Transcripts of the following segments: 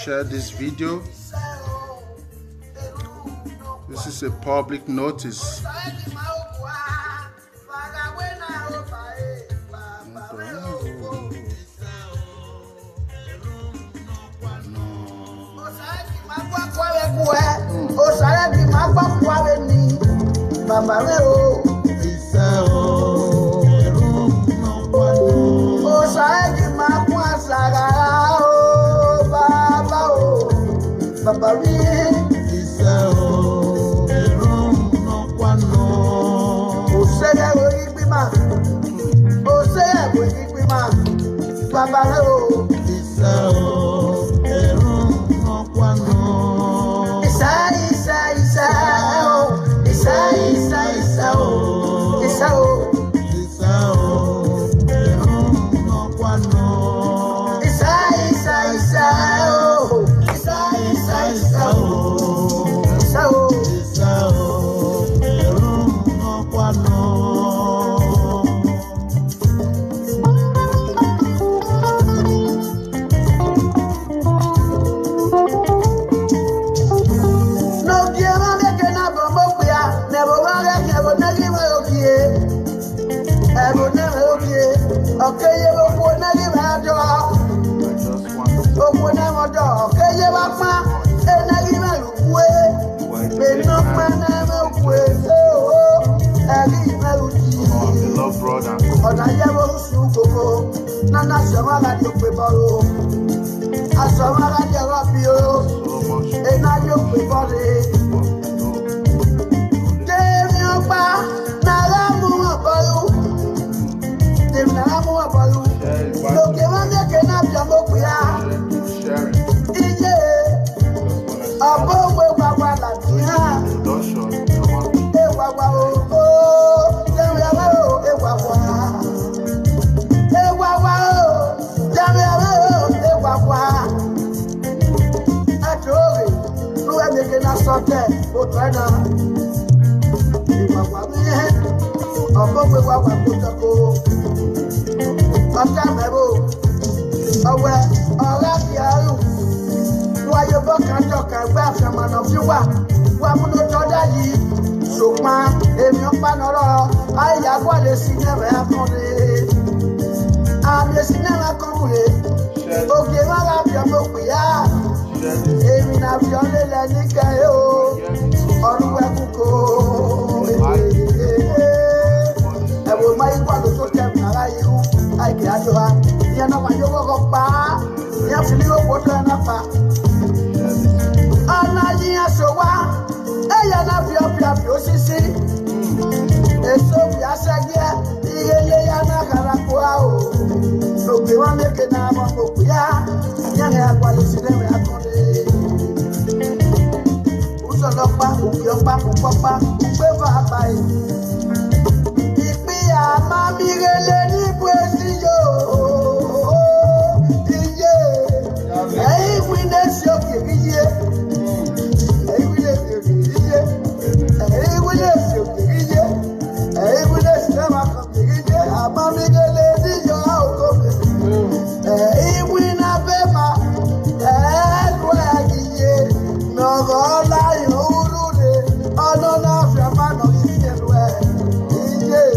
Share this video. This is a public notice. we wa wa kutako. Ata mebo. Awe ora biaru. Wa yo bo kan to kan gba fiaman of you wa mu no to da yi. Sokpa emi o pa noro aya kwa le sinere akonde. Ami sinere akonde. Oge wa la bi mo pe ya. Emi na fi ole le ni ke o. Oruwe kuko. Ewo mai kwa lo to tem na ra yi u. Ai ke ajoa. Ni na wa yo go pa. Ni a fi ni o bo na pa. Ana yi asowa. Eya na fi osisi. Eso fi asege. Iyele ya na karakwa o. Oge wa meke na mo ko ya. Nyane akwale sineme akonde. Usolopa, ukiopa, upopa, upefa apai. Ipia mami gele ni kwesi yo. Iye. Ei wines yo kiye. Ei wines yo kiye. Ei wines yo kiye. Ei wines nama kiye. Mami gele ni yo auto. Ei wina bema. No go lie, urule. Oh no, no, your man of the way. Yeah,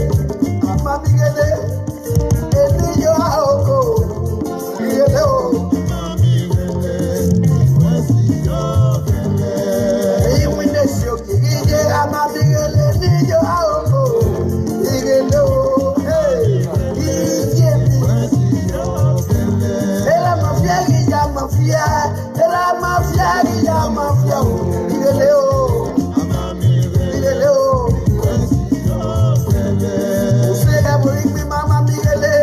I'm a big day. And you are go. Hello. Hey, when they show you, I'm a big day. You are go. Hello. Hey, ela mafia, ela mafia, ileleo, usega buri mama migele,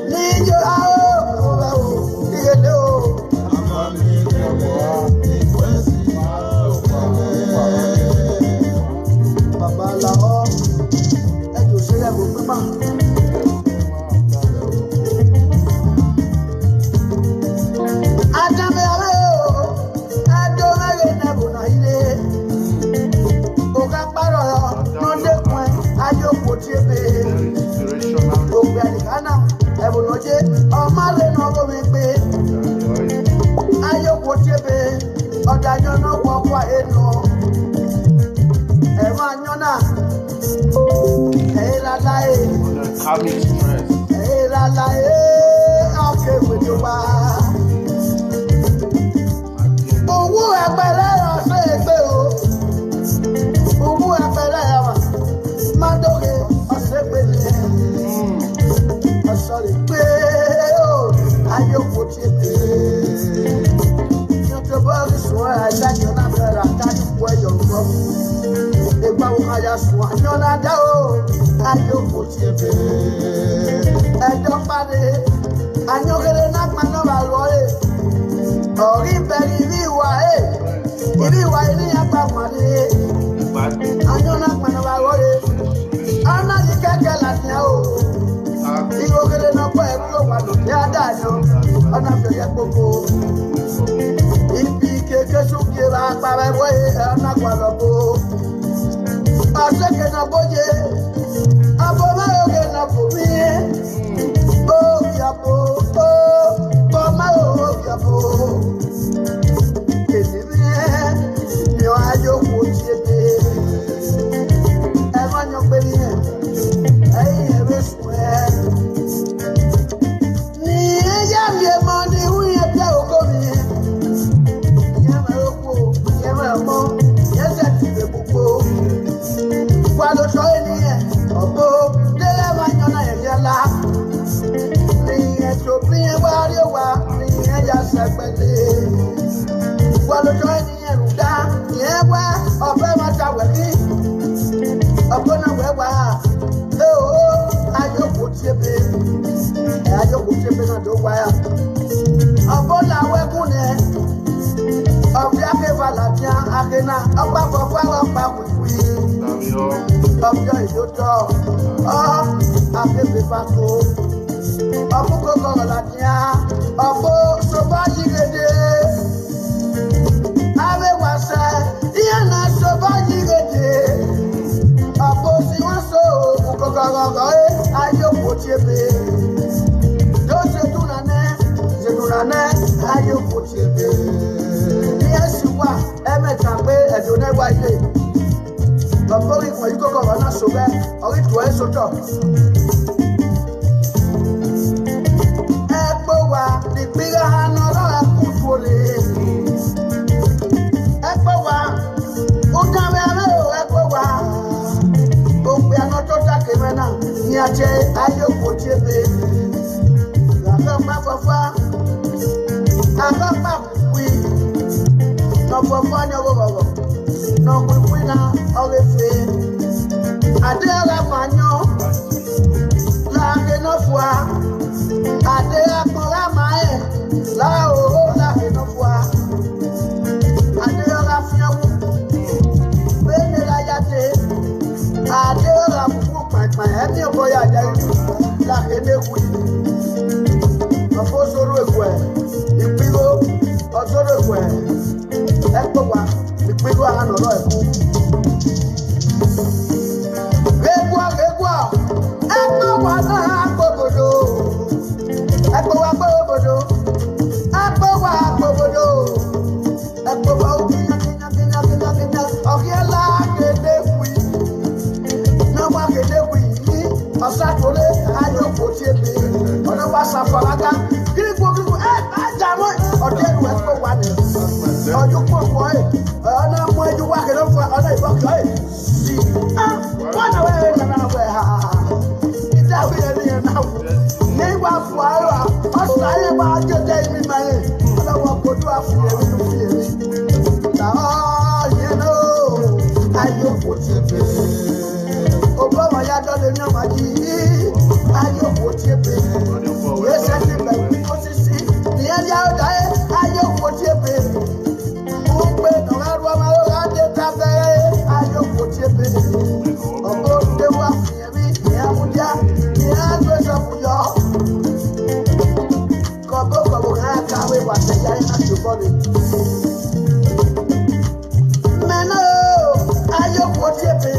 nijo ao, ileleo, baba lao, ejo usega buri mama. Having stress. Okay, with you. Owó ẹgbẹ̀rẹ̀ ọ̀sẹ̀ ẹgbẹ́ o. Owó ẹgbẹ̀rẹ̀ ẹ̀wà. Mádóge ọ̀sẹ̀ pẹ̀lẹ́. Ọ̀sọ̀rẹ̀ pé o. Ayọ̀kọ̀ ti pè é. Yọ̀tọ̀ bọ́ọ̀lù sùn àìdájọ́ náà fẹ́ràn àtàkì pọ̀ ẹ̀yọ̀ ńkọ́. Ìgbà wo máa yà sùn àyọ̀ náà dá o. Ayọ̀kọ̀ ti pè é. Ẹjọ́ parí. Anyọ̀kẹ́lẹ́ náà pa náà wà lọ́ọ̀rẹ́. Ori beri iriwa ini apa mari anyona kana wore ana yikeke la tia o iwo kele no pa e lo wa lo ya da no ana fe ye gbogbo ibi keke suke ba pa be wo ana kwa lo bo aseke na boje abo ma o ke na bo mi o ya bo o ma o ya bo ayo potiebe. Dose tunane ayo potiebe. Yes, you are. Emetambe edone waye. Bapori kwa yuko kwa wana sobe. Ori tuwe soto. Ekbowa nipiga hanoro akutwole. Ekbowa udamere ekbowa. Okpe anotota kemena niache ayo potiebe. Agamba fafa. Agamba kwi. No fafa nyogo. No kwi na orefe. Adela manyo. La ke no fwa. Adela kora mae. La o la ke no fwa. Adela fiamu. Bene la yate. Adela fuku my heavy boy la ke ne kwi. Afosoro ekwe. Ipigo osoro ekwe. Ekwa ipigo anoro ekwu. Egwa ekwa na akpobodo. Ekwa akpobodo. Ekwa okinya. Okiela kede kwi. Na wa kede kwi. Osatole ayo potiebe. Ona wa safaraga. Kiriko ajamo odenu ekwa wani. Oju popo ona mo eju wa kede fo ona iboko si. Wana we na we ha. Ida we ni na wo. Ni wa fo ayo. Osaye ba jode mi mare. Ona wa podu afu ye mi nu fi. Na you know ayo potiebe. Obama ya dole mi amaji. Ayo potiebe. Yes, I think that we osisi. Ni ya odae ayo potiebe. Ugbe no arwa ma o ade tabe ayo potiebe. Obo de wa fiemi ni amudia ni agbe so fuyo. Kobo ha kawe wa se ya na tubole. Meno ayo potiebe.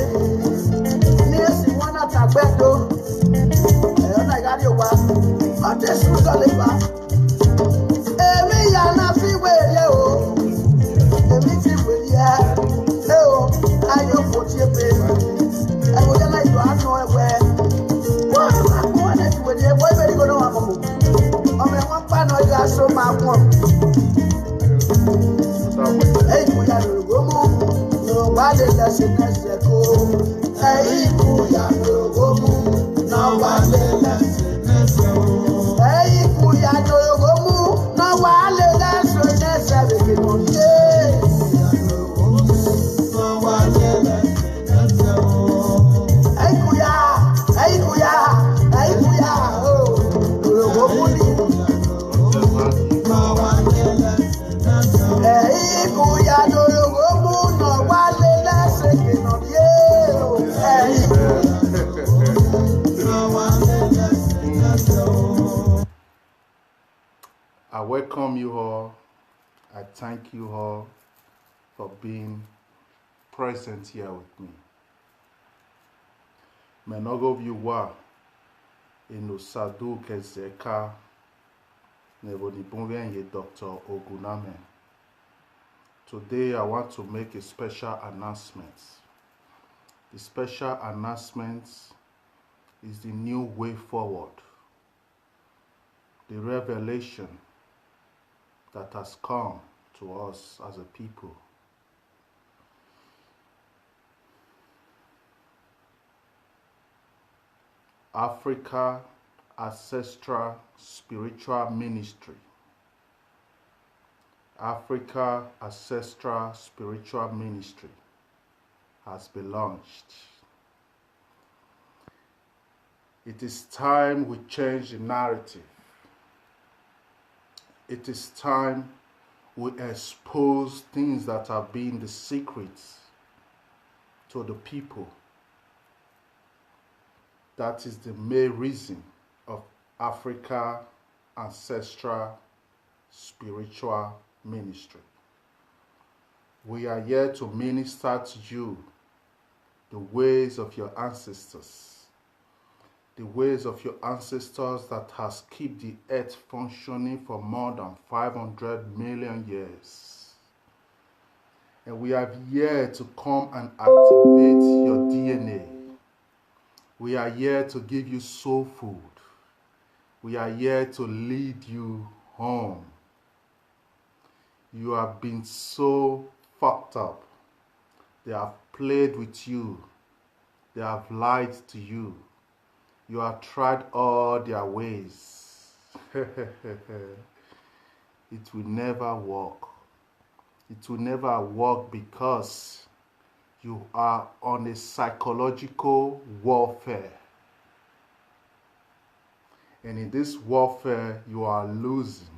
Ni esi wona tagbedo. Ona gari wa. Ate suzo leba. Emi ya na fi were o. Emi ti were o. Ayo potiebe. E wo ya na ido anu ewe. Wo na ti were boy be go no wa mo. O me won pa no ya so ma mo. Ei ku ya lo mo. No wa le la se na se ko. Ei ku ya lo mo. No wa le la se na se ko. Ei ku ya lo mo. No wa le la se na se be no ye. No wa le la se na se ko. Ei ku ya oh. Lo mo ni. No wa le la se na se ko. Ei ku ya lo mo. No wa le la se ke no ye. I welcome you all. I thank you all for being present here with me. Menogo viewwa ino sadu kezeka neboni bonvenye Dr. Oguname. Today I want to make a special announcement. The special announcement is the new way forward. The revelation that has come to us as a people. Africa Ancestral Spiritual Ministry. Africa Ancestral Spiritual Ministry has been launched. It is time we change the narrative. It is time we expose things that have been the secrets to the people. That is the main reason of Africa Ancestral Spiritual Ministry. We are here to minister to you the ways of your ancestors, the ways of your ancestors that has kept the earth functioning for more than 500 million years. And we are here to come and activate your DNA. We are here to give you soul food. We are here to lead you home. You have been so fucked up. They have played with you. They have lied to you. You have tried all their ways. It will never work. It will never work because you are on a psychological warfare. And in this warfare, you are losing.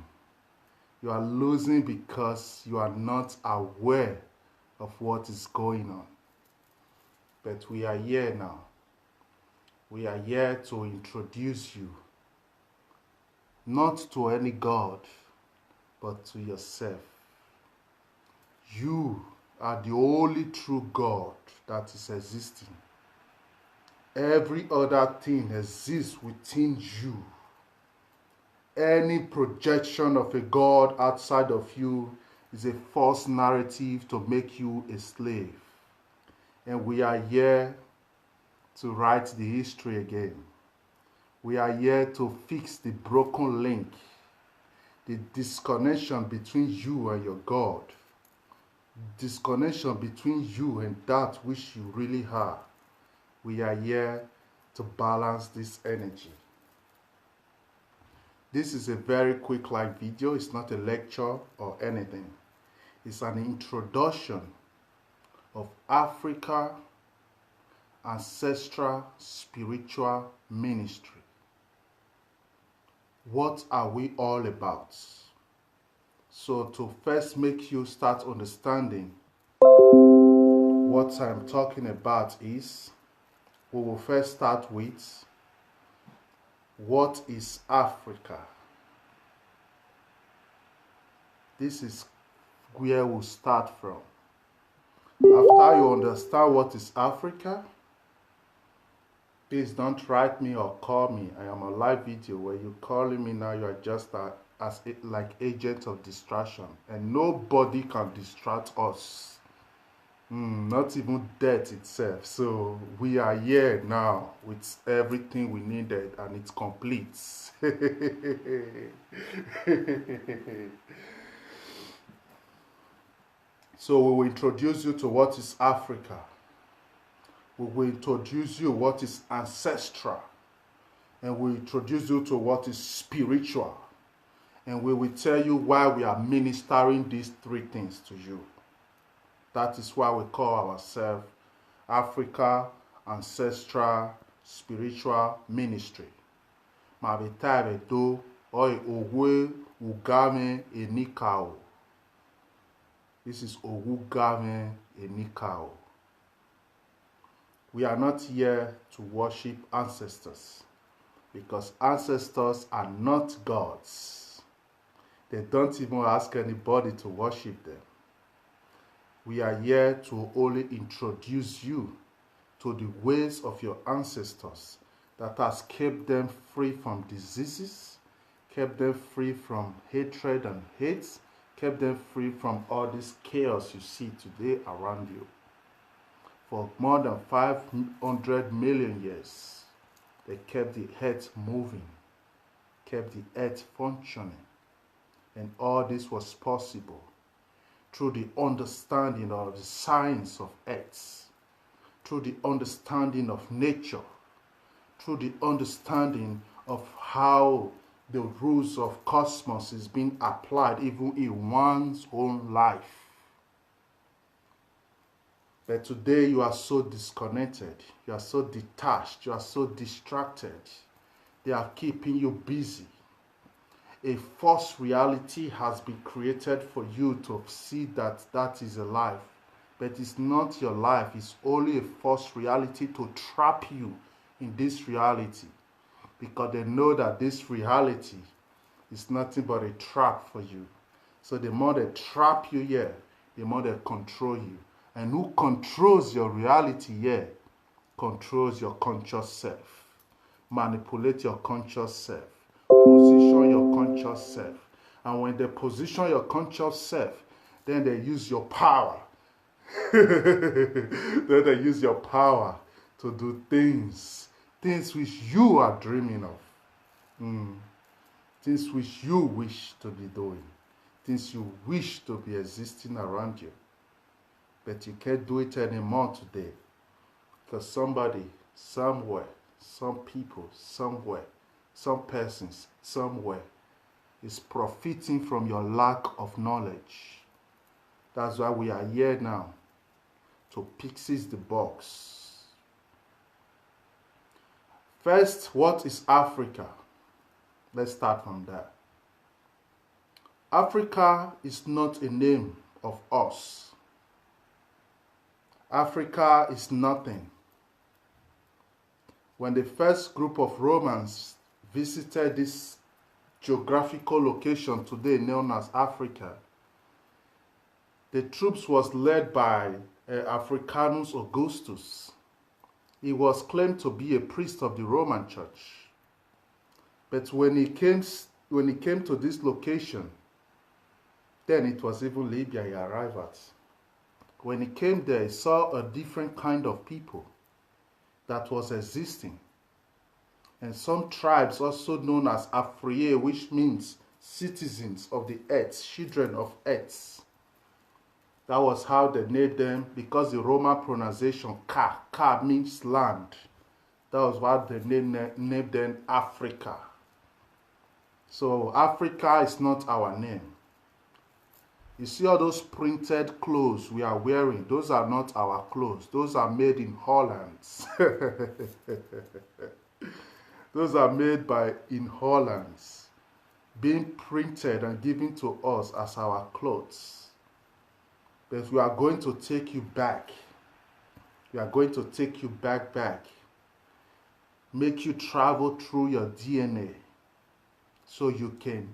You are losing because you are not aware of what is going on. But we are here now. We are here to introduce you, not to any God, but to yourself. You are the only true God that is existing. Every other thing exists within you. Any projection of a God outside of you is a false narrative to make you a slave. And we are here to write the history again. We are here to fix the broken link, the disconnection between you and your God, disconnection between you and that which you really are. We are here to balance this energy. This is a very quick live video. It's not a lecture or anything. It's an introduction of Africa Ancestral Spiritual Ministry. What are we all about? So to first make you start understanding what I'm talking about is, we will first start with, what is Africa? This is where we'll start from. After you understand what is Africa, please don't write me or call me. I am a live video. Where you're calling me now, you are just like agent of distraction. And nobody can distract us. Not even death itself. So we are here now with everything we needed, and it's complete. So we will introduce you to what is Africa. We will introduce you what is ancestral. And we will introduce you to what is spiritual. And we will tell you why we are ministering these three things to you. That is why we call ourselves Africa Ancestral Spiritual Ministry. Mabitabe do oi ogwe ugame enikao. This is Ogugame Enikao. We are not here to worship ancestors, because ancestors are not gods. They don't even ask anybody to worship them. We are here to only introduce you to the ways of your ancestors that has kept them free from diseases, kept them free from hatred and hate, kept them free from all this chaos you see today around you. For more than 500 million years, they kept the earth moving, kept the earth functioning. And all this was possible through the understanding of the science of earth, through the understanding of nature, through the understanding of how the rules of cosmos is being applied even in one's own life. But today you are so disconnected, you are so detached, you are so distracted. They are keeping you busy. A false reality has been created for you to see that that is a life. But it's not your life, it's only a false reality to trap you in this reality. Because they know that this reality is nothing but a trap for you. So the more they trap you here, the more they control you. And who controls your reality here controls your conscious self. manipulate your conscious self, position your conscious self. And when they position your conscious self, then they use your power. Then they use your power to do things which you are dreaming of. Things which you wish to be doing. Things you wish to be existing around you. But you can't do it anymore today. Because somebody, somewhere, some people, somewhere, some persons, somewhere, is profiting from your lack of knowledge. That's why we are here now, to fix the box. First, what is Africa? Let's start from there. Africa is not a name of us. Africa is nothing. When the first group of Romans visited this geographical location today known as Africa, the troops was led by Africanus Augustus. He was claimed to be a priest of the Roman Church. But when he came to this location, then it was even Libya he arrived at. When he came there, he saw a different kind of people that was existing. And some tribes also known as Africae, which means citizens of the earth, children of earth. That was how they named them, because the Roman pronunciation ka means land. That was why they named them Africa. So Africa is not our name. You see all those printed clothes we are wearing, those are not our clothes. Those are made in Holland. Those are made in Holland, being printed and given to us as our clothes. But we are going to take you back. We are going to take you back. Make you travel through your DNA so you can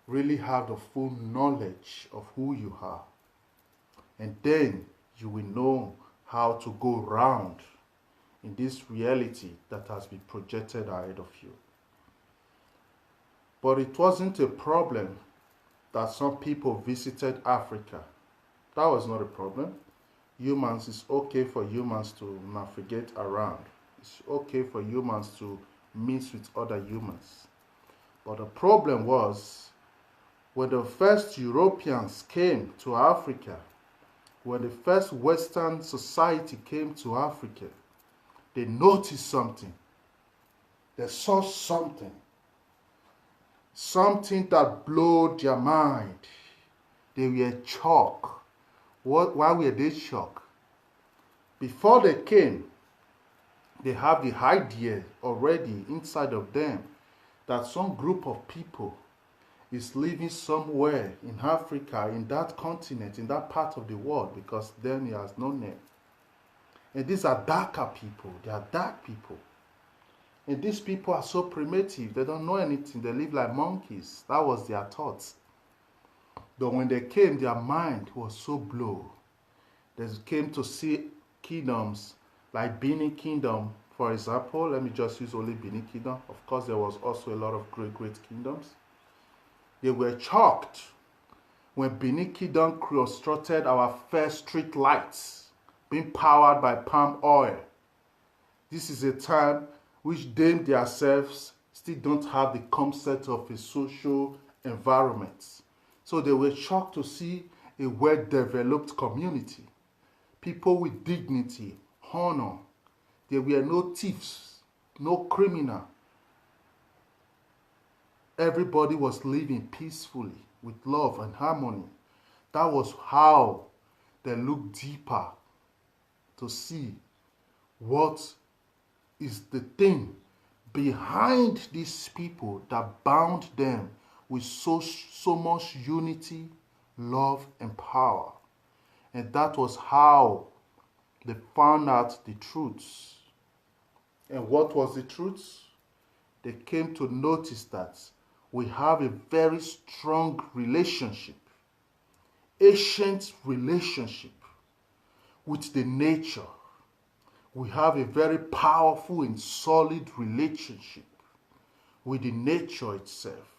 really have the full knowledge of who you are. And then you will know how to go round in this reality that has been projected ahead of you. But it wasn't a problem that some people visited Africa. That was not a problem. Humans, it's okay for humans to navigate around. It's okay for humans to mix with other humans. But the problem was, when the first Europeans came to Africa, when the first Western society came to Africa, they noticed something. They saw something. Something that blew their mind. They were shocked. Why were they shocked? Before they came, they have the idea already inside of them that some group of people is living somewhere in Africa, in that continent, in that part of the world, because then he has no name. And these are darker people. They are dark people. And these people are so primitive. They don't know anything. They live like monkeys. That was their thoughts. But when they came, their mind was so blown. They came to see kingdoms like Benin Kingdom, for example. Let me just use only Benin Kingdom. Of course, there was also a lot of great kingdoms. They were shocked when Benin Kingdom constructed our first street lights, being powered by palm oil. This is a time which they themselves still don't have the concept of a social environment. So they were shocked to see a well-developed community, people with dignity, honor. There were no thieves, no criminal. Everybody was living peacefully with love and harmony. That was how they looked deeper to see what is the thing behind these people that bound them with so much unity, love, and power. And that was how they found out the truths. And what was the truth? They came to notice that we have a very strong relationship, ancient relationship with the nature, We have a very powerful and solid relationship with the nature itself.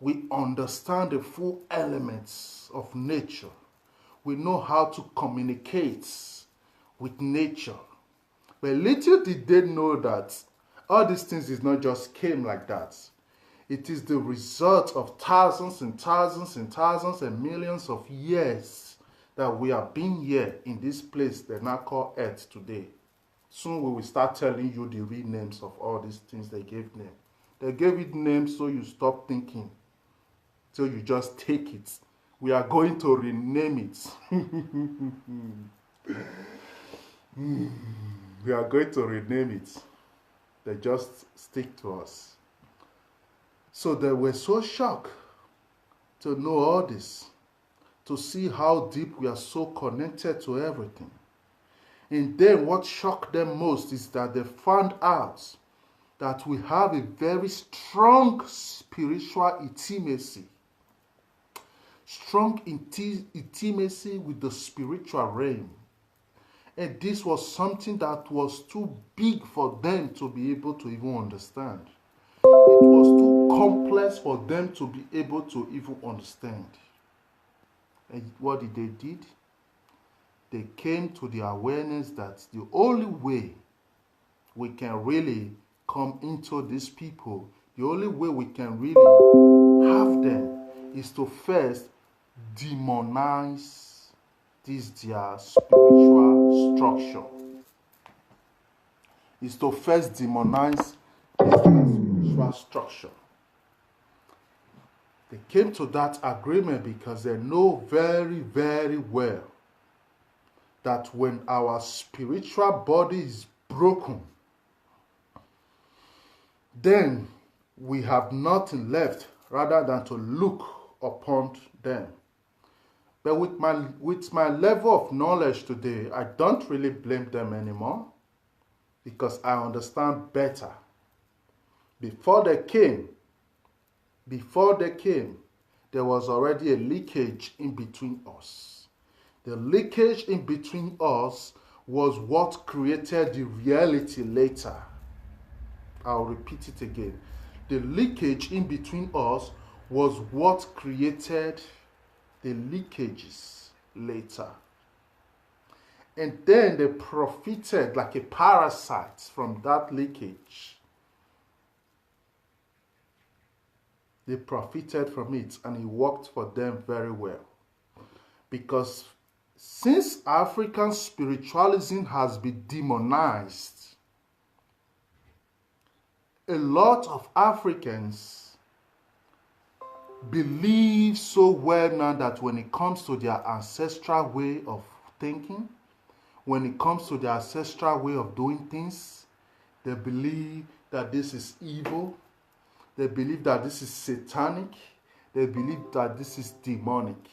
We understand the full elements of nature. We know how to communicate with nature. But little did they know that all these things is not just came like that. It is the result of thousands and thousands and thousands and millions of years that we have been here in this place they now call Earth today. Soon we will start telling you the real names of all these things they gave name. They gave it names so you stop thinking. So you just take it. We are going to rename it. We are going to rename it. They just stick to us. So they were so shocked to know all this, to see how deep we are so connected to everything. And then what shocked them most is that they found out that we have a very strong spiritual intimacy. Strong intimacy with the spiritual realm. And this was something that was too big for them to be able to even understand. It was too complex for them to be able to even understand. And what did they do? They came to the awareness that the only way we can really come into these people, the only way we can really have them is to first demonize this their spiritual structure. Is to first demonize this their spiritual structure. They came to that agreement because they know very, very well that when our spiritual body is broken, then we have nothing left rather than to look upon them. But with my level of knowledge today, I don't really blame them anymore because I understand better. Before they came, there was already a leakage in between us. The leakage in between us was what created the reality later. I'll repeat it again. The leakage in between us was what created the leakages later. And then they profited like a parasite from that leakage. They profited from it and it worked for them very well. Because since African spiritualism has been demonized, a lot of Africans believe so well now that when it comes to their ancestral way of thinking, when it comes to their ancestral way of doing things, they believe that this is evil. They believe that this is satanic. They believe that this is demonic.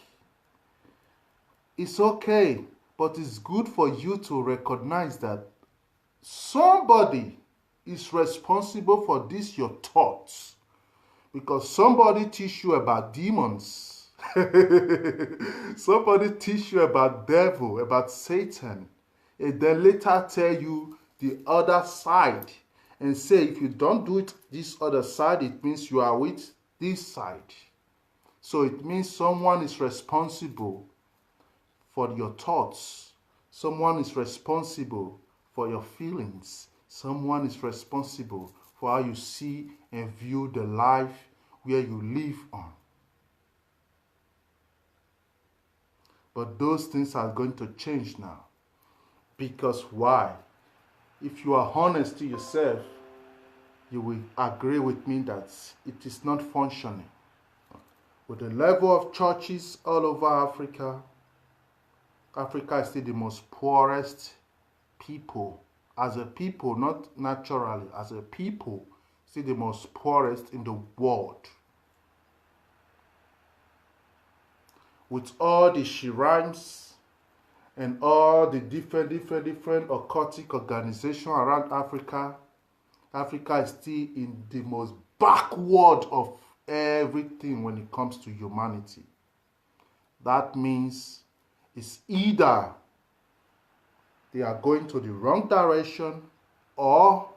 It's okay, but it's good for you to recognize that somebody is responsible for this, your thoughts. Because somebody teach you about demons. Somebody teach you about devil, about Satan. And then later tell you the other side. And say if you don't do it this other side, it means you are with this side. So it means someone is responsible for your thoughts. Someone is responsible for your feelings. Someone is responsible for how you see and view the life where you live on. But those things are going to change now. Because why? If you are honest to yourself, you will agree with me that it is not functioning. With the level of churches all over Africa, Africa is still the most poorest people. As a people, not naturally, as a people, still the most poorest in the world. With all the shrines and all the different occultic organizations around Africa, Africa is still in the most backward of everything when it comes to humanity. That means it's either they are going to the wrong direction, or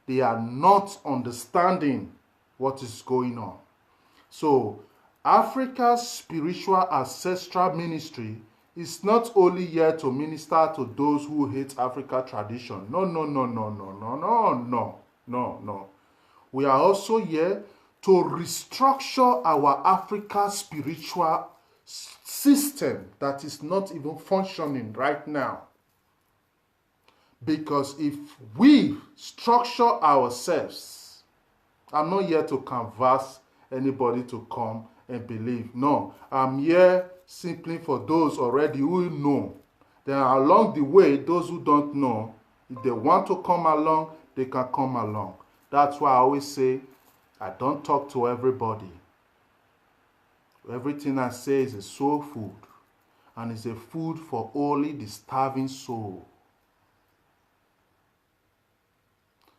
they are not understanding what is going on. So, Africa's spiritual ancestral ministry is not only here to minister to those who hate Africa tradition. No. We are also here to restructure our Africa spiritual system that is not even functioning right now. Because if we structure ourselves, I'm not here to canvass anybody to come and believe. No, I'm here simply for those already who know. Then along the way, those who don't know, if they want to come along, they can come along. That's why I always say, I don't talk to everybody. Everything I say is a soul food, and it's a food for only the starving soul.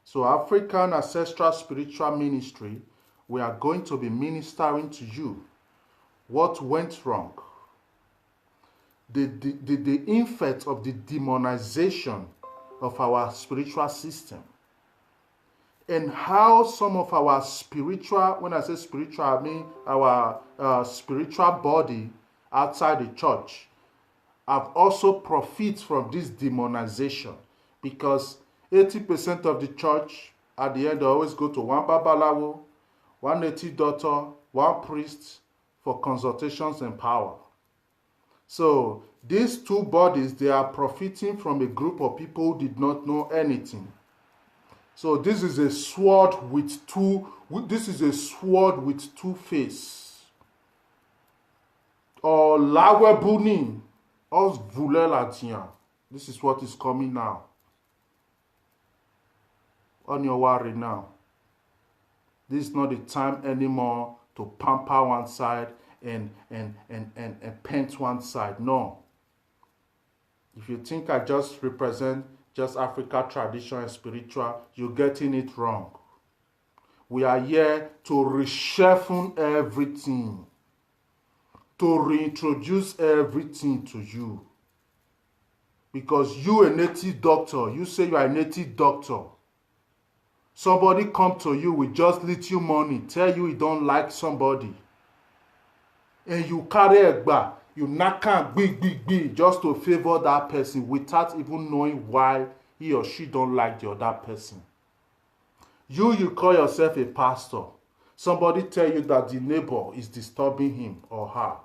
So African Ancestral Spiritual Ministry, we are going to be ministering to you what went wrong, the effect of the demonization of our spiritual system, and how some of our spiritual, when I say spiritual, I mean our spiritual body outside the church, have also profit from this demonization, because 80% of the church at the end they always go to one babalawo, one native doctor, one priest for consultations and power. So these two bodies, they are profiting from a group of people who did not know anything. So this is a sword with two faces. Or lawebuni, os vulelatia. This is what is coming now. On your worry now. This is not the time anymore to pamper one side and paint one side. No. If you think I just represent just Africa tradition and spiritual, you're getting it wrong. We are here to reshuffle everything, to reintroduce everything to you. Because you a native doctor, you say you are a native doctor. Somebody come to you with just little money, tell you don't like somebody, and you carry a bar, you knock on big just to favor that person without even knowing why he or she don't like the other person. You call yourself a pastor. Somebody tell you that the neighbor is disturbing him or her.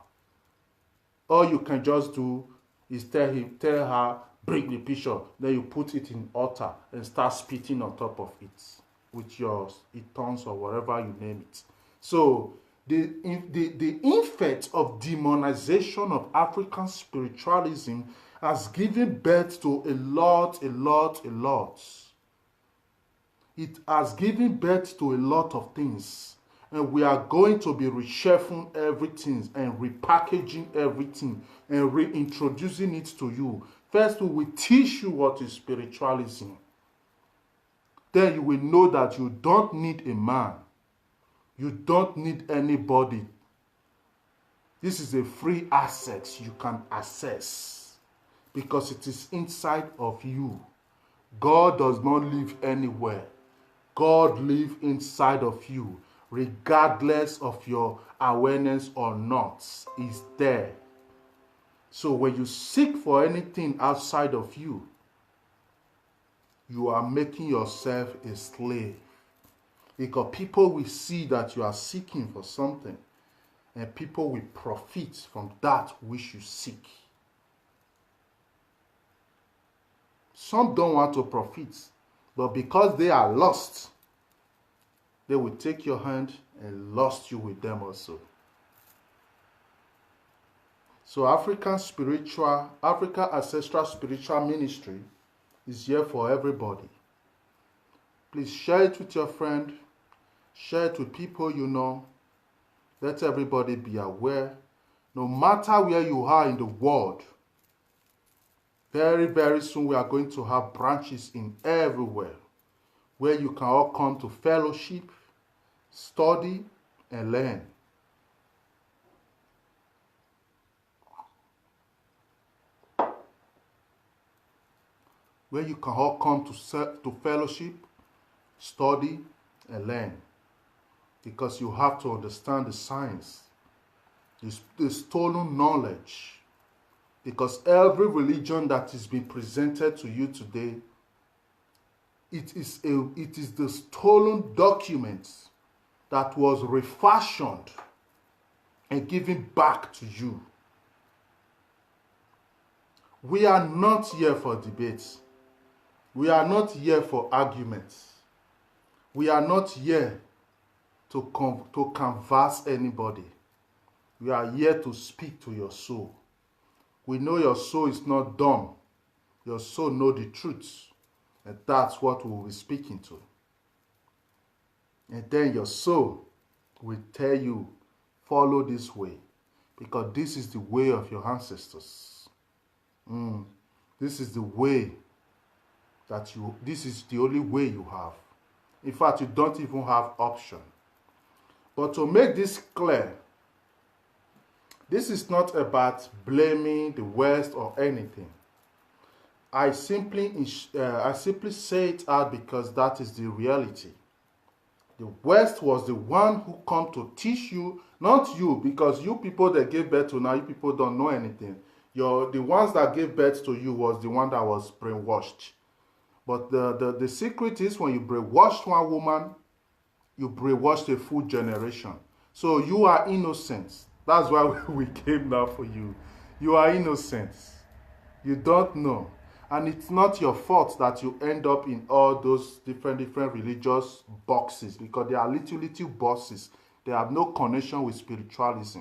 All you can just do is tell her, bring the picture, then you put it in altar and start spitting on top of it with your tongues or whatever you name it. So the effect of demonization of African spiritualism has given birth to a lot. It has given birth to a lot of things. And we are going to be reshuffling everything and repackaging everything and reintroducing it to you. First, we will teach you what is spiritualism. Then you will know that you don't need a man. You don't need anybody. This is a free asset you can access because it is inside of you. God does not live anywhere. God lives inside of you, regardless of your awareness or not. Is there. So when you seek for anything outside of you, you are making yourself a slave. Because people will see that you are seeking for something, and people will profit from that which you seek. Some don't want to profit, but because they are lost, they will take your hand and lost you with them also. So Africa Ancestral Spiritual Ministry is here for everybody. Please share it with your friend. Share it with people you know. Let everybody be aware. No matter where you are in the world, very, very soon we are going to have branches in everywhere where you can all come to fellowship, study, and learn. where you can all come to fellowship, study, and learn. Because you have to understand the science, the stolen knowledge. Because every religion that is being presented to you today, it is the stolen documents that was refashioned and given back to you. We are not here for debates. We are not here for arguments. We are not here to canvass anybody. We are here to speak to your soul. We know your soul is not dumb. Your soul knows the truth. And that's what we will be speaking to. And then your soul will tell you, follow this way. Because this is the way of your ancestors. This is the way this is the only way you have. In fact, you don't even have option. But to make this clear, this is not about blaming the West or anything. I simply say it out because that is the reality. The West was the one who come to teach you, not you, because you people that gave birth to now, you people don't know anything. The ones that gave birth to you was the one that was brainwashed. But the secret is when you brainwashed one woman, you brainwashed a full generation. So you are innocent. That's why we came now for you. You are innocent. You don't know. And it's not your fault that you end up in all those different religious boxes, because they are little boxes. They have no connection with spiritualism.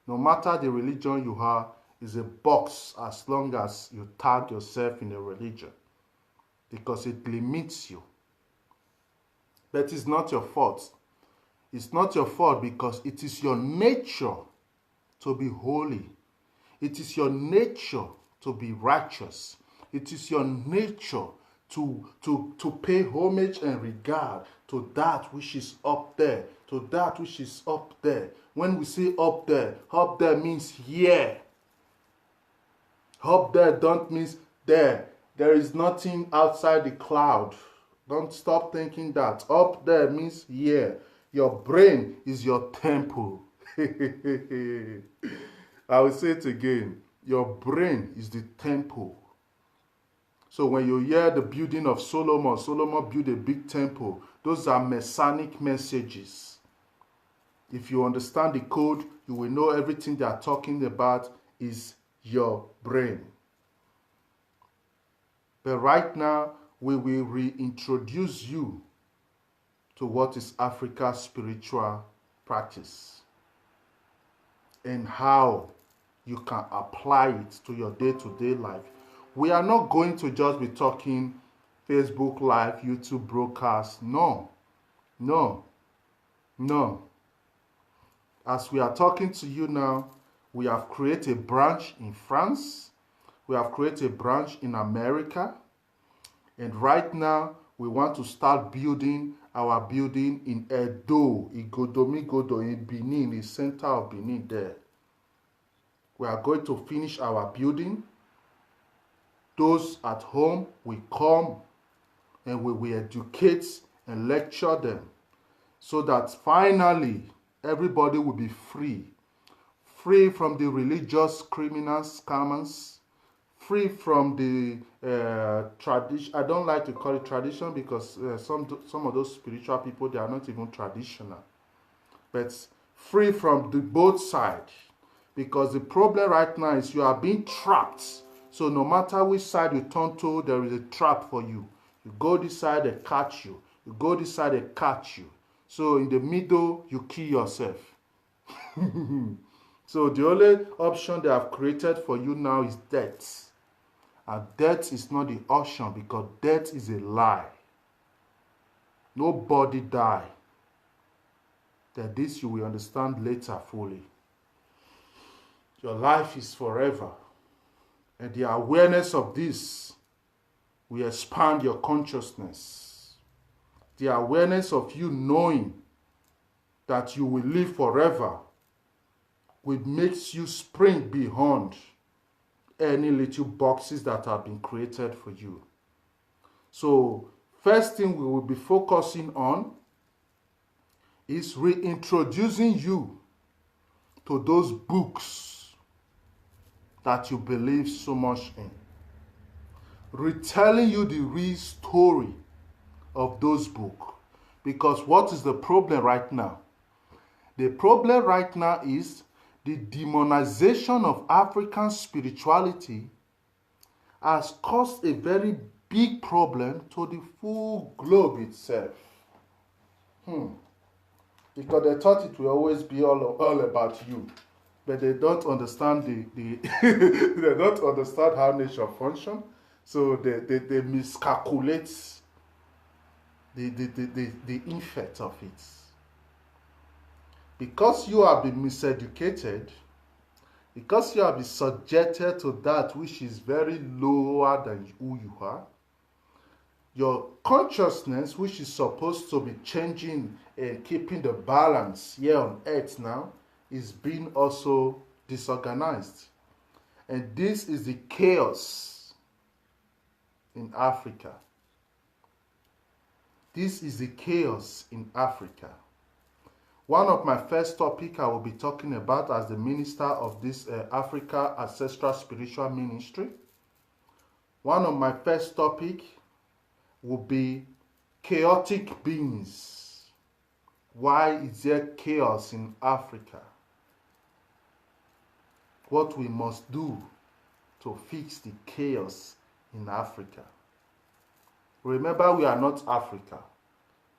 No matter the religion you are, is a box as long as you tag yourself in a religion, because it limits you. But it's not your fault. It's not your fault because it is your nature to be holy. It is your nature to be righteous. It is your nature to pay homage and regard to that which is up there, to that which is up there. When we say up there means here. Up there don't mean there. There is nothing outside the cloud. Don't stop thinking that. Up there means here. Your brain is your temple. I will say it again. Your brain is the temple. So when you hear the building of Solomon built a big temple, those are messianic messages. If you understand the code, you will know everything they are talking about is your brain. But right now, we will reintroduce you to what is Africa's spiritual practice and how you can apply it to your day-to-day life. We are not going to just be talking Facebook Live, YouTube broadcast. No. As we are talking to you now, we have created a branch in France. We have created a branch in America. And right now, we want to start building our building in Edo, Igodomigodo, in Benin, the center of Benin there. We are going to finish our building. Those at home will come and we will educate and lecture them so that finally everybody will be free from the religious criminals, scammers, free from the tradition. I don't like to call it tradition because some of those spiritual people, they are not even traditional. But free from the both sides. Because the problem right now is you are being trapped. So no matter which side you turn to, there is a trap for you. You go this side, they catch you. You go this side, they catch you. So in the middle, you kill yourself. So the only option they have created for you now is death. And death is not the option because death is a lie. Nobody died. That this you will understand later fully. Your life is forever. And the awareness of this will expand your consciousness. The awareness of you knowing that you will live forever will make you spring beyond any little boxes that have been created for you. So first thing we will be focusing on is reintroducing you to those books that you believe so much in. Retelling you the real story of those books. Because what is the problem right now? The problem right now is the demonization of African spirituality has caused a very big problem to the full globe itself. Because they thought it will always be all about you. But they don't understand the they don't understand how nature functions. So they miscalculate the effect of it. Because you have been miseducated, because you have been subjected to that which is very lower than who you are, your consciousness, which is supposed to be changing and keeping the balance here on earth now, is being also disorganized. And this is the chaos in Africa. This is the chaos in Africa. One of my first topics I will be talking about as the minister of this Africa Ancestral Spiritual Ministry. One of my first topics will be chaotic beings. Why is there chaos in Africa? What we must do to fix the chaos in Africa. Remember, we are not Africa.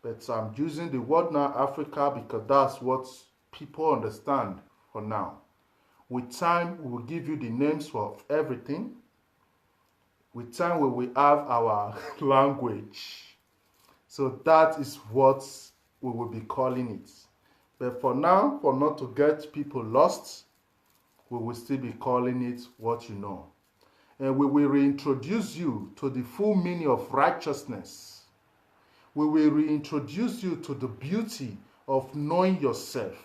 But I'm using the word now Africa because that's what people understand for now. With time, we will give you the names of everything. With time, we will have our language. So that is what we will be calling it. But for now, for not to get people lost, we will still be calling it what you know. And we will reintroduce you to the full meaning of righteousness. We will reintroduce you to the beauty of knowing yourself.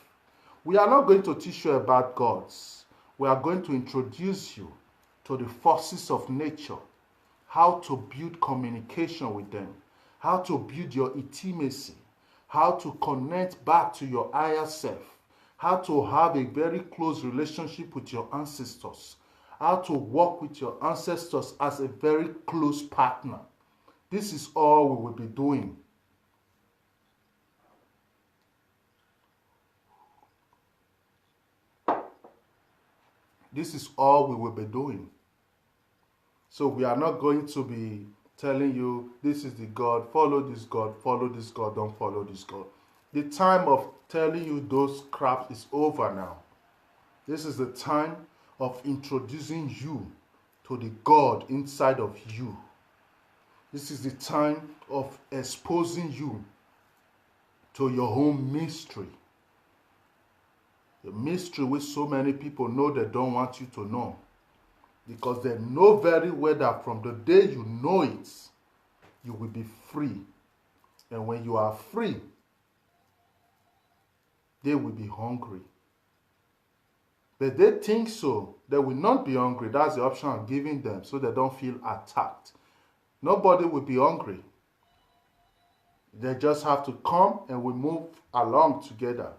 We are not going to teach you about gods. We are going to introduce you to the forces of nature, how to build communication with them, how to build your intimacy, how to connect back to your higher self, how to have a very close relationship with your ancestors, how to work with your ancestors as a very close partner. This is all we will be doing. This is all we will be doing. So we are not going to be telling you, this is the God, follow this God, don't follow this God. The time of telling you those crap is over now. This is the time of introducing you to the God inside of you. This is the time of exposing you to your own mystery. The mystery which so many people know they don't want you to know. Because they know very well that from the day you know it, you will be free. And when you are free, they will be hungry. But they think so. They will not be hungry. That's the option I'm giving them so they don't feel attacked. Nobody will be hungry. They just have to come and we move along together.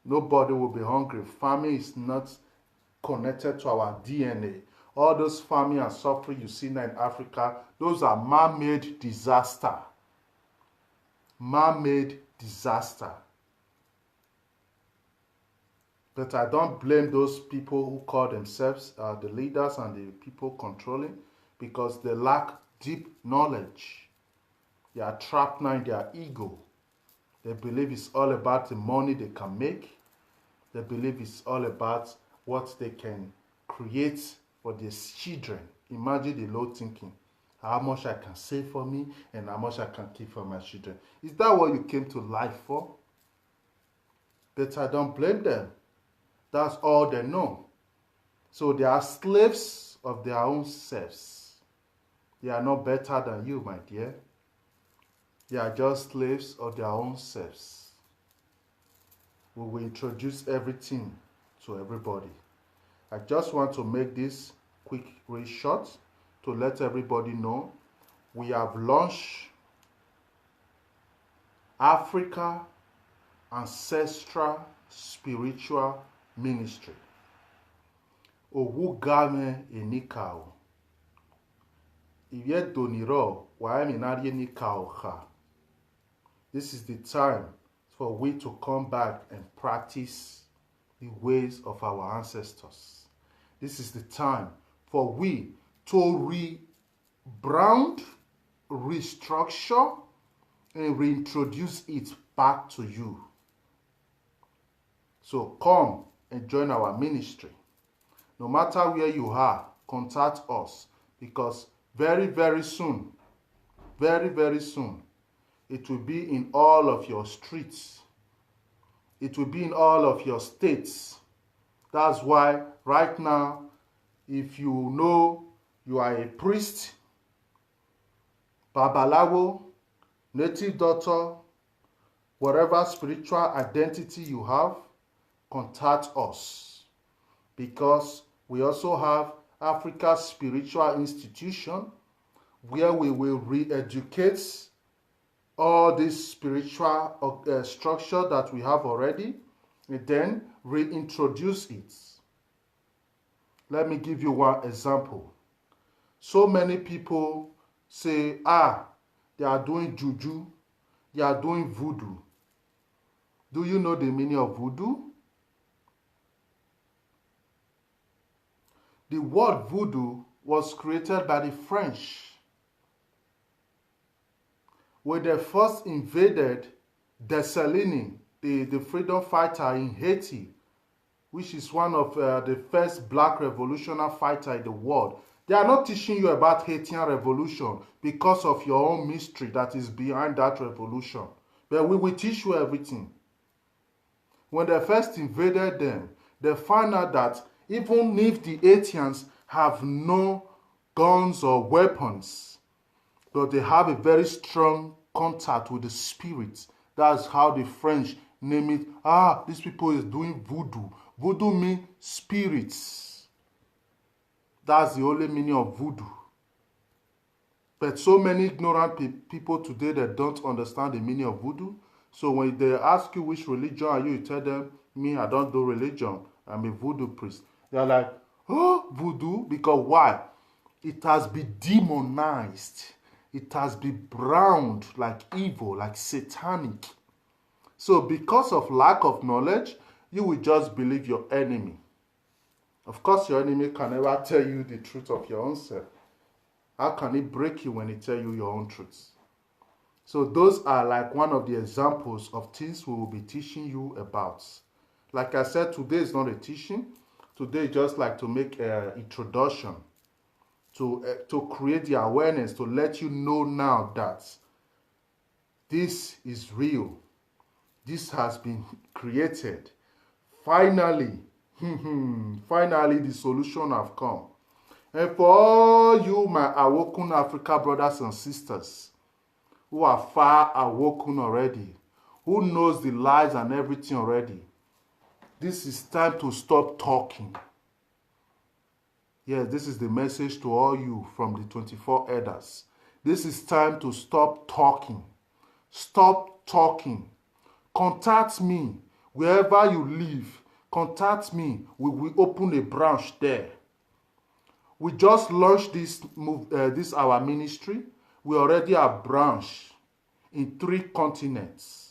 Nobody will be hungry. Famine is not connected to our DNA. All those famine and suffering you see now in Africa, those are man-made disaster. Man-made disaster. But I don't blame those people who call themselves the leaders and the people controlling because they lack deep knowledge. They are trapped now in their ego. They believe it's all about the money they can make. They believe it's all about what they can create for their children. Imagine the low thinking. How much I can save for me and how much I can keep for my children. Is that what you came to life for? But I don't blame them. That's all they know. So they are slaves of their own selves. They are not better than you, my dear. They are just slaves of their own selves. We will introduce everything to everybody. I just want to make this quick, very short to let everybody know we have launched Africa Ancestral Spiritual Ministry. Owu game enikao. Iye doniro wa eminari enikao ha. This is the time for we to come back and practice the ways of our ancestors. This is the time for we to rebrand, restructure, and reintroduce it back to you. So come and join our ministry. No matter where you are, contact us, because very, very soon, it will be in all of your streets. It will be in all of your states. That's why right now, if you know you are a priest, babalawo, native doctor, whatever spiritual identity you have, contact us, because we also have Africa Spiritual Institution, where we will re-educate all this spiritual structure that we have already, and then reintroduce it. Let me give you one example. So many people say, they are doing juju, they are doing voodoo. Do you know the meaning of voodoo? The word voodoo was created by the French. When they first invaded Dessalines, the freedom fighter in Haiti, which is one of the first black revolutionary fighter in the world. They are not teaching you about Haitian revolution because of your own mystery that is behind that revolution. But we will teach you everything. When they first invaded them, they found out that even if the Haitians have no guns or weapons, but they have a very strong contact with the spirits. That's how the French name it. These people is doing voodoo. Voodoo means spirits. That's the only meaning of voodoo. But so many ignorant people today that don't understand the meaning of voodoo. So when they ask you which religion are you tell them, me, I don't do religion. I'm a voodoo priest. They're like, voodoo? Because why? It has been demonized. It has been browned like evil, like satanic. So because of lack of knowledge, you will just believe your enemy. Of course, your enemy can never tell you the truth of your own self. How can he break you when he tell you your own truths? So those are like one of the examples of things we will be teaching you about. Like I said, today is not a teaching. Today is just like to make an introduction, to create the awareness, to let you know now that this is real. This has been created. Finally, finally the solution have come. And for all you, my awoken Africa brothers and sisters, who are far awoken already, who knows the lies and everything already, this is time to stop talking. Yes, this is the message to all you from the 24 elders. This is time to stop talking. Stop talking. Contact me wherever you live. Contact me. We will open a branch there. We just launched this our ministry. We already have branch in 3 continents.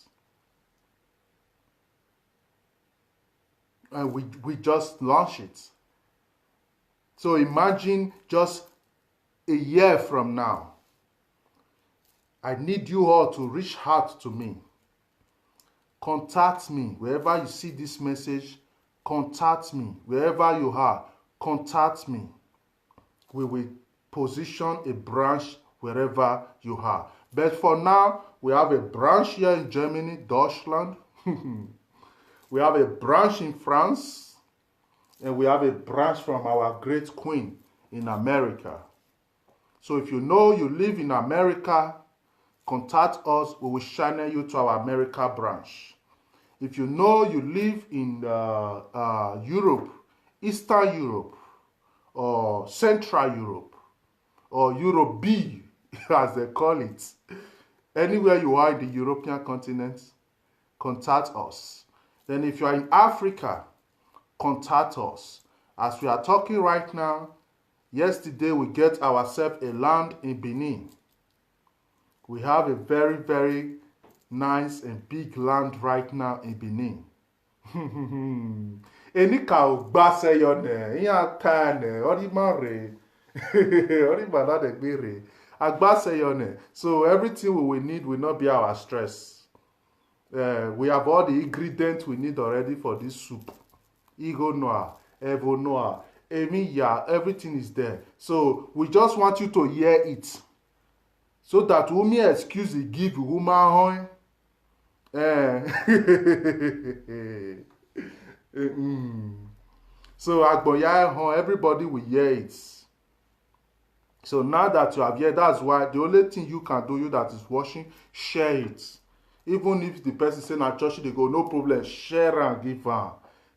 And we just launched it. So imagine just a year from now. I need you all to reach out to me. Contact me. Wherever you see this message, contact me. Wherever you are, contact me. We will position a branch wherever you are. But for now, we have a branch here in Germany, Deutschland. We have a branch in France. And we have a branch from our great queen in America. So if you know you live in America, contact us. We will channel you to our America branch. If you know you live in Europe, Eastern Europe, or Central Europe, or Europe B, as they call it. Anywhere you are in the European continent, contact us. Then if you are in Africa, contact us. As we are talking right now, yesterday we get ourselves a land in Benin. We have a very, very nice and big land right now in Benin. Enika ogbase yone, iya kane, ori mare, ori banana gbere, agbase yone. So everything we will need will not be our stress. We have all the ingredients we need already for this soup. Ego noir, evo noir, emiya, everything is there. So we just want you to hear it, so that we may excuse the give woman. So Agboya, everybody will hear it. So now that you have heard, that's why the only thing you can do, you that is watching, share it. Even if the person say na church they go, no problem, share and give am.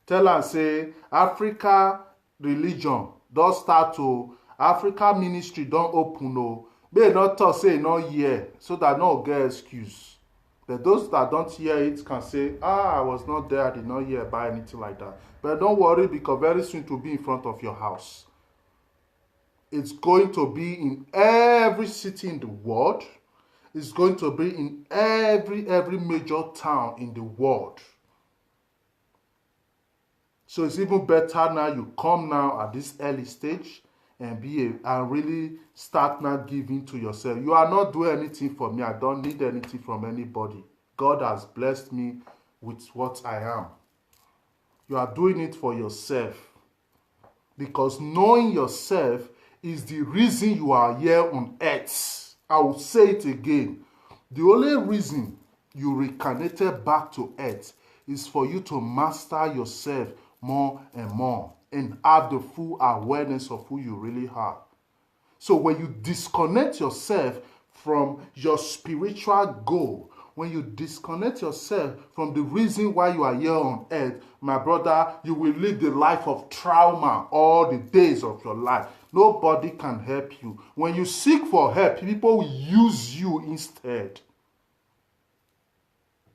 Tell am say Africa religion don start to, Africa ministry don open o. May not talk say no hear, so that no get excuse. But those that don't hear it can say, I was not there, I did not hear about anything like that. But don't worry, because very soon it will be in front of your house. It's going to be in every city in the world. It's going to be in every major town in the world. So it's even better now you come now at this early stage and really start now giving to yourself. You are not doing anything for me. I don't need anything from anybody. God has blessed me with what I am. You are doing it for yourself. Because knowing yourself is the reason you are here on earth. I will say it again. The only reason you reincarnated back to earth is for you to master yourself more and more and have the full awareness of who you really are. So when you disconnect yourself from your spiritual goal, when you disconnect yourself from the reason why you are here on earth, my brother, you will live the life of trauma all the days of your life. Nobody can help you. When you seek for help, people will use you instead.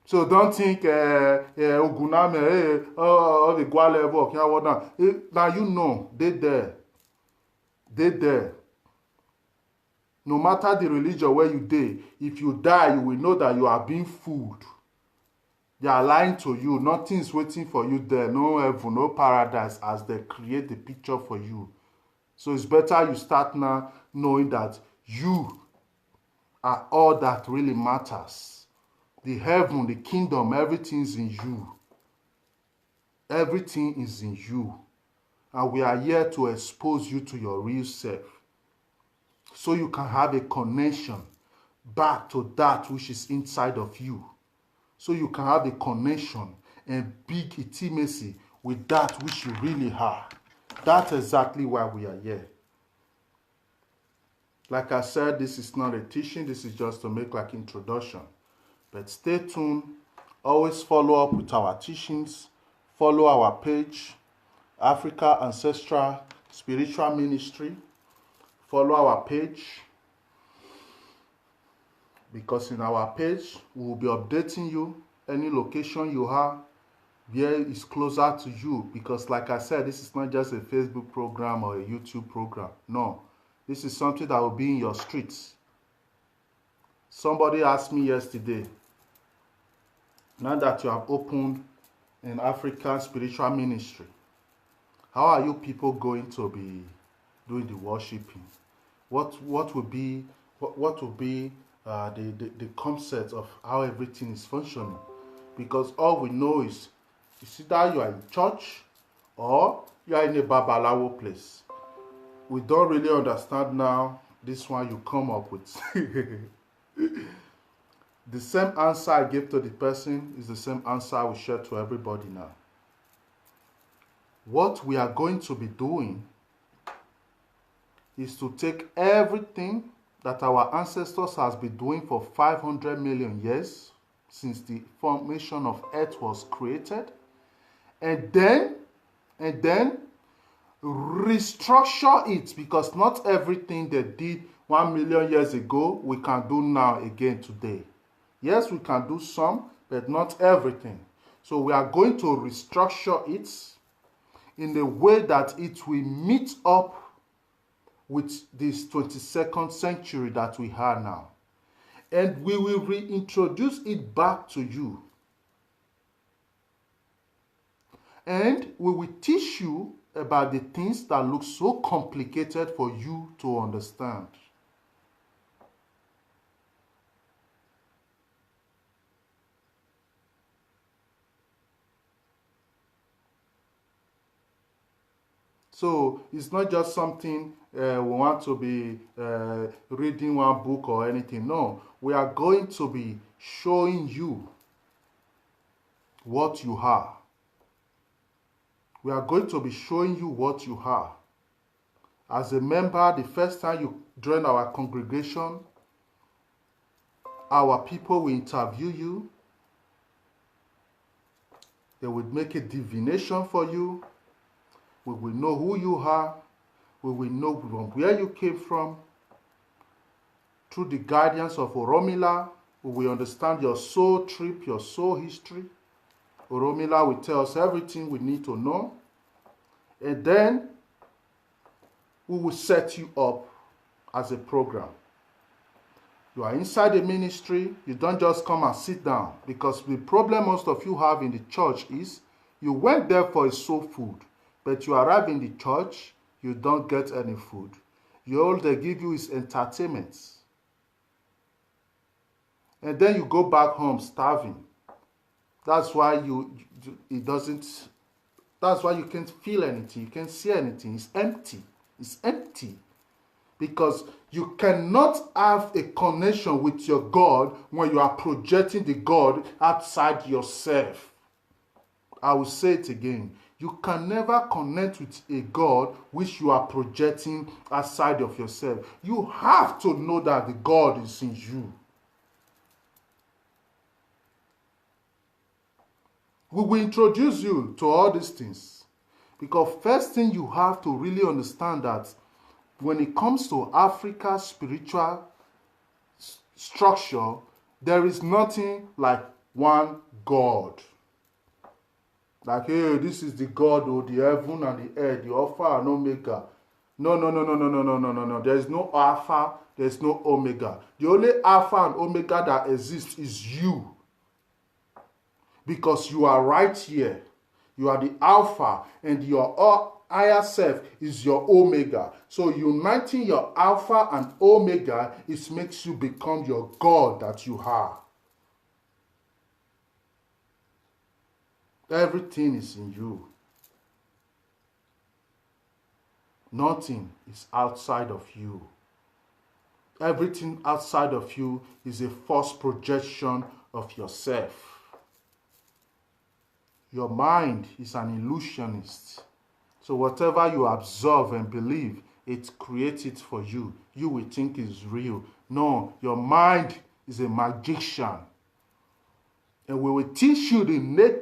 So don't think Oguname, the Gwale, now you know, they there. They there. No matter the religion where you dey, if you die, you will know that you are being fooled. They are lying to you. Nothing is waiting for you there. No heaven, no paradise, as they create the picture for you. So it's better you start now knowing that you are all that really matters. The heaven, the kingdom, everything is in you. Everything is in you. And we are here to expose you to your real self, so you can have a connection back to that which is inside of you. So you can have a connection and big intimacy with that which you really are. That's exactly why we are here. Like I said, this is not a teaching. This is just to make like introduction. But stay tuned. Always follow up with our teachings. Follow our page, Africa Ancestral Spiritual Ministry. Follow our page, because in our page we will be updating you any location you are, where is closer to you. Because like I said, this is not just a Facebook program or a YouTube program. No, this is something that will be in your streets. Somebody asked me yesterday, now that you have opened an African spiritual ministry, how are you people going to be doing the worshiping? What will be the concept of how everything is functioning? Because all we know is either you are in church or you are in a babalawo place. We don't really understand now this one you come up with. The same answer I gave to the person is the same answer I will share to everybody now. What we are going to be doing is to take everything that our ancestors has been doing for 500 million years since the formation of Earth was created, and then restructure it, because not everything they did 1 million years ago, we can do now again today. Yes, we can do some, but not everything. So we are going to restructure it in a way that it will meet up with this 22nd century that we have now. And we will reintroduce it back to you. And we will teach you about the things that look so complicated for you to understand. So it's not just something we want to be reading one book or anything. No, we are going to be showing you what you are. We are going to be showing you what you are. As a member, the first time you join our congregation, our people will interview you. They will make a divination for you. We will know who you are. We will know from where you came from. Through the guidance of Oromila, we will understand your soul trip, your soul history. Oromila will tell us everything we need to know. And then we will set you up as a program. You are inside the ministry. You don't just come and sit down. Because the problem most of you have in the church is you went there for a soul food. But you arrive in the church, you don't get any food. All they give you is entertainment. And then you go back home starving. That's why that's why you can't feel anything. You can't see anything. It's empty. It's empty. Because you cannot have a connection with your God when you are projecting the God outside yourself. I will say it again. You can never connect with a God which you are projecting outside of yourself. You have to know that the God is in you. We will introduce you to all these things. Because first thing you have to really understand that when it comes to Africa's spiritual structure, there is nothing like one God. Like, hey, this is the God of the heaven and the earth, the Alpha and Omega. No. There is no Alpha, there is no Omega. The only Alpha and Omega that exists is you. Because you are right here. You are the Alpha, and your higher self is your Omega. So uniting your Alpha and Omega, it makes you become your God that you are. Everything is in you. Nothing is outside of you. Everything outside of you is a false projection of yourself. Your mind is an illusionist. So whatever you observe and believe, it creates it for you. You will think it's real. No, your mind is a magician. And we will teach you the nature